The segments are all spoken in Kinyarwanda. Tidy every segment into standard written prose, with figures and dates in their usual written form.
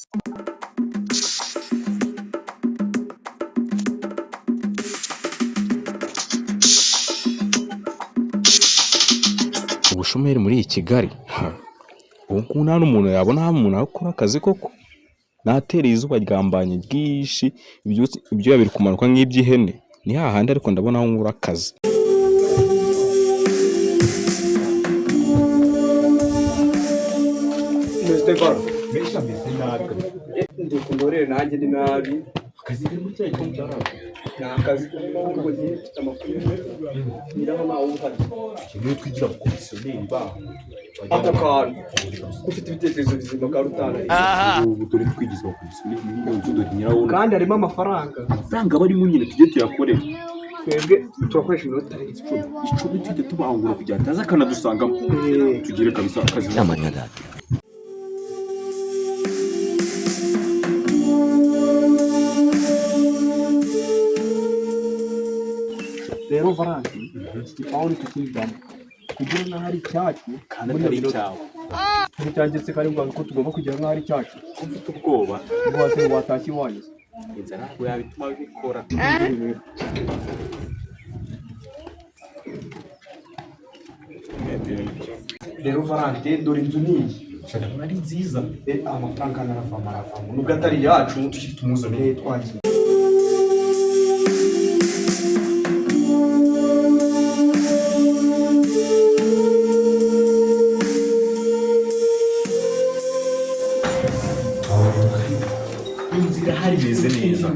ubushomeri muri Kigali ubu ngubu nta n'umuntu yabona aho umuntu akora akazi koko natereye izuba ryambanye ryinshi ibyo biri kumanuka nk'iby'ihene ni hahandi ariko ndabona aho nkura akazi. ndikundorere nanjye ni nabi akazi kari mu cyayi cy'umutara akazi k'ubwo gihe mfite amakuru niraho nawe uhari kimwe twigira ku komisiyoneri baho ako kantu ufite ibitekerezo bizima ka rutana ubu dore twigize ku komisiyoneri niyo nzu dore nyirawo kandi harimo amafaranga barimo nyine tujye tuyakorera twebwe turakoresha iminota 10 tujye tubahungura kugira ataza akanadusangamo tugire kabisa akazi n'amanyada. Rero Varanti iki Paul tukizamo kugira na hari cyacu kandi ari cyawe muri cyangetse kari ngo ko tugomba kugira na hari cyacu ufite ubwoba rwose watashye wanye inzara ntabwo yabituma bikora. Rero Varanti dore inzu niyi ari nziza amafaranga narafama nubwo atari yacu tushyite tumuzane twagiye. Inzira hari meze neza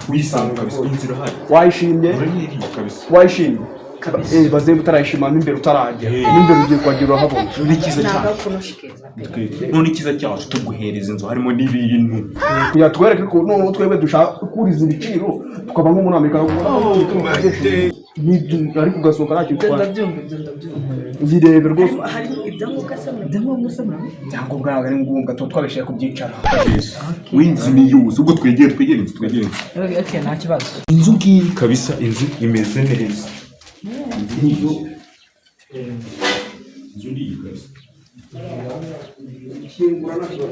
wisanga kabisa inzira hari wayishimye wayishimye baze utarayishima n'imbere utarajya n'imbere ugiye kwagira habona n'ikiza cyacu none ikiza cyacu tuguhereza inzu harimo n'ibintu kuya twereke ko no twebwe dushaka kuriza ibiciro tukaba nko muri Amerika ari kugasohoka nacyo ndabyo rwose hari ibyangombwa byangombwa ari ngombwa twabishaka kubyicara w'inzu ni yuzi ubwo twegere inzu nta kibazo inzu ngiyi kabisa inzu imeze neza inzu ni kabisa kingura nacyo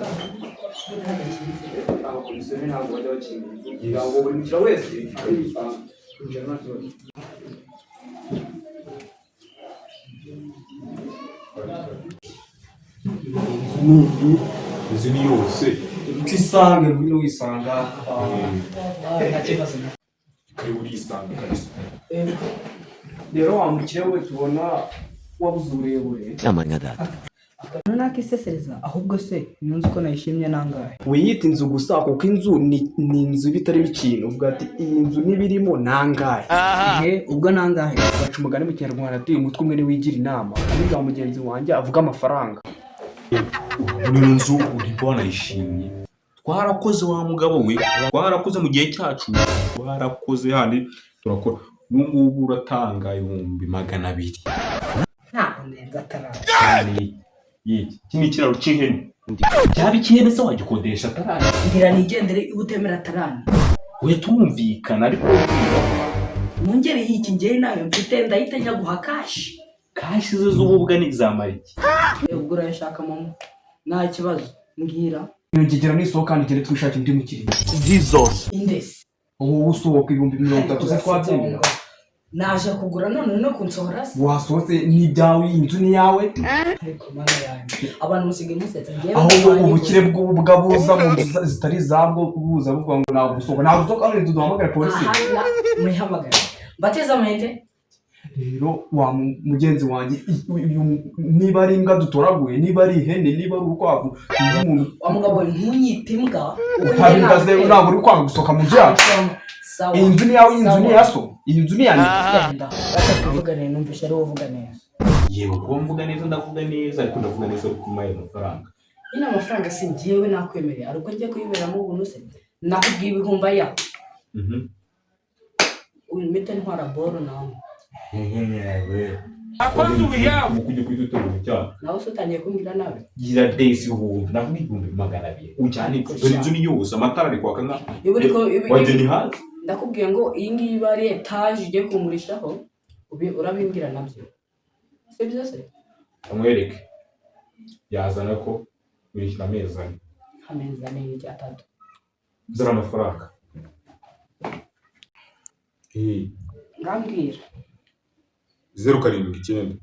abakomisiyoneri ntabwo bajya bakingura ngo buri mukira wese injira nacyo inzu ni yose utisange muri wisanga nta kibazo kari urisanga kabisa. Rero wamukire we tubona wabuze uburebure amanyadata nunaka isesereza ahubwo se inzu ko nayishimye nangahe wiyita inzu gusa kuko inzu ni inzu bitari ikintu uvuga ati iyi nzu nibirimo nangahe ubwo nangahe baca umugani mu Kinyarwanda ati umutwe umwe ni wigira inama abiga mugenzi wanjye avuga amafaranga muri nzu uri bona yishimye twarakoze wa mugabo we twarakoze mu gihe cyacu twarakoze handi turakora ubu uratanga 200,000 ntabwo neza tarara kini kiraro cy'ihene cyari kihene se wagikodesha tarara ngira nigendere utemera tarana we tumvikana ariko mungere hiki ngere nayo mfite ndahita njya guha kashi ze z'ububwa n'izamariki ubwo urashaka mama nta kibazo mbwira ngigera n'isohoka nigere twishakira ndi mukiriya Jesus indesi ubu usohoka 30,000 ze twabyemera naje kugura none no kunsohora se wasohotse n'ibyawe inzu ni yawe ariko mana yanjye abantu musigaye musetse ngiye aho ubukire bw'ubugabuza mu nzu zitari zabwo kubuza buvuga ngo ntabwo usohoka kandi duhamagara polisi muhamagara bateza amahende. Rero wa mugenzi wanjye niba ari imbwa dutoraguye niba ari ihene niba ari urukwavu umuntu amugabo ntunyite imbwa utabindaze ntabwo uri kwanga gusohoka mu nzu yacu inzu ni yawe inzu ni yaso iyi nzu ni yanjye bakavugana numvise ari wovuga neza yewe ko mvuga neza ndavuga neza ariko ndavuga neza ku mafaranga ina amafaranga si ngiyewe nakwemereye ariko ngiye kuyiberamo ubuntu se nakubwiye ibihumba ya uyu mite ntwara boro nawe akoze ubiya mukujye kwitutira cyane nawe utangiye kumbwira nawe gira days ubu navuga 200,000 ujyane dore inzu ni yose amatara ari kwaka nka wajye ni hazi ndakubwiye ngo iyi ngiyi bari etage igiye kumurishaho urabimbwira nabyo se byose amwereke yazana ko urishyura amezi ane amezi 4 atatu. Zara amafaranga. Ngambwira. 079.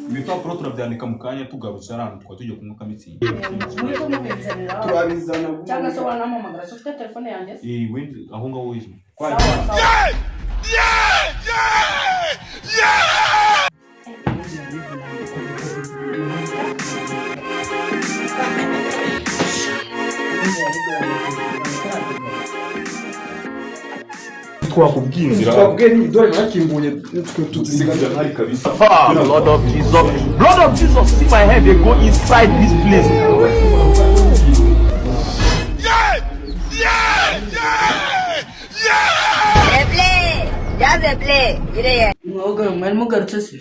Ibipapuro turabyandika mu kanya tugarutse ahantu twa tujye kunywa kamitsingi. Turabizana Cyangwa se wanampamagara so ufite telefone yanjye? Wende aho ngaho wizo. Twakubwiye inzira. Twabwiye ni dore nakimbuye tuzisigara hari kabisa. Lord of Jesus. Lord of Jesus, see my head, they go inside this place. Mwoga mwari mugarutse se?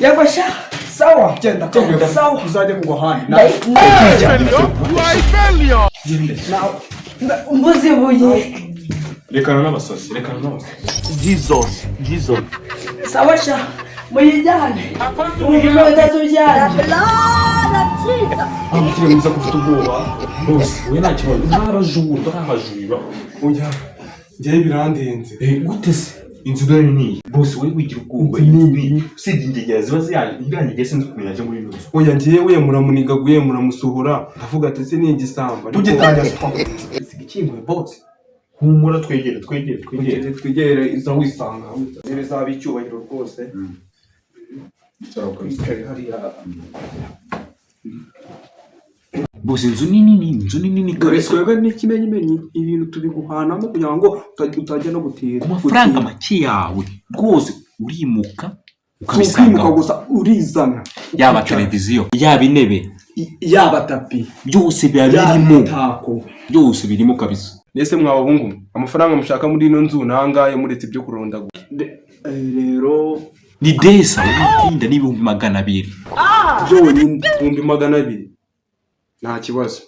Yabasha sawa Genda sawa uzajya kugwa handi. Mbuzi buye. Rekana n'abasazi, rekana n'abasazi. Jesus. Sawa sha muyijyane. Umugenda tujyane. Amutire mwiza kufite ubwoba. Bose, we nta kibazo. Ntabajura. Oya. Njye birandenze. Gute se? Inzu dore ni. Bose we wigira ubwoba. Usibye ingegera ziba ziyangije sinzi ukuntu yaje muri ino nzu. Oya njyewe muramunigaguye muramusohora. Ndavuga ati se ni igisamba. Tugitangira ikinguye boss. Humura twegere. Twegere iza wisanga. Niba zaba icyubahiro rwose. Bicaye hariya. Bose inzu nini Kabisa twebwe n'ikimenyimenyi ibintu tubiguhanamo kugira ngo utajya no gutera. amafaranga make yawe rwose urimuka ukabisanga gusa urizana. Yaba televiziyo, yaba intebe, yaba tapi, byose biba birimo. Tako Byose birimo kabisa. Nese mwabahungu amafaranga mushaka muri ino nzu nangaye muretse byo kuronda. Rero Ni desa utinda n'ibihumbi 200. byonyine 200. Nta kibazo.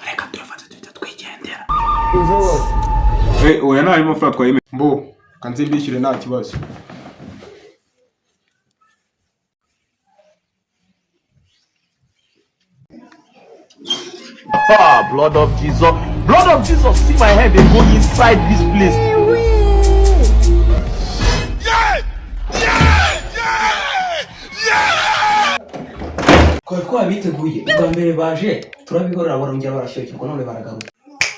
Reka turafata tuhita twigendera. Oya nta mafaranga twayime. Mbo kanze mbishyure nta kibazo. Blood of Jesus. Blood of Jesus, see my head, they go inside this place. Kwa biteguye bwa mbere baje turabihorera barongera barashyokirwa none baragaruka.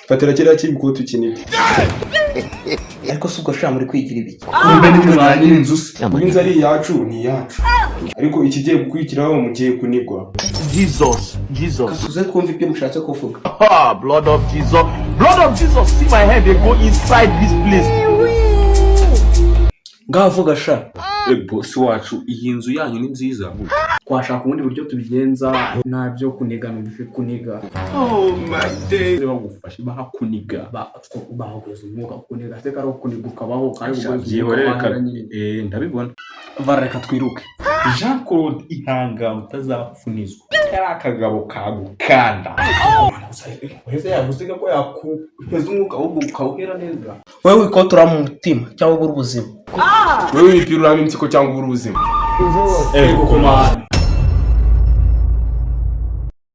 Fatira kiriya kibikotu kinini. Ariko subwo shira muri kwigira ibiki. Kumbe ni mwanyine inzu se. Inzu ari yacu ni yacu. Ariko ikigiye gukurikiraho mugiye kunigwa. Jesus. Tuze twumva ibyo mushatse kuvuga. Blood of Jesus. Blood of Jesus, see my head, they go inside this place. Ngavuga sha. Boss wacu iyi nzu yanyu ni nziza. Twashaka ubundi buryo tubigenza ntabyo kunigana bife kuniga. My day. Bagufashe bahakuniga. Bahogoza umwuka kuniga se karo kuniga ukabaho kandi ubwo ndabibona. Bareka twiruke. Jean Claude ihanga utazafunizwa. Akagabo kagukanda. Uheze yagusiga ko yakuheza umwuka wo ukawuhera neza. Wewe ko tura mu mutima cyangwa ubuzima. Wewe wipira uraba impyiko cyangwa ubuzima. Kumana.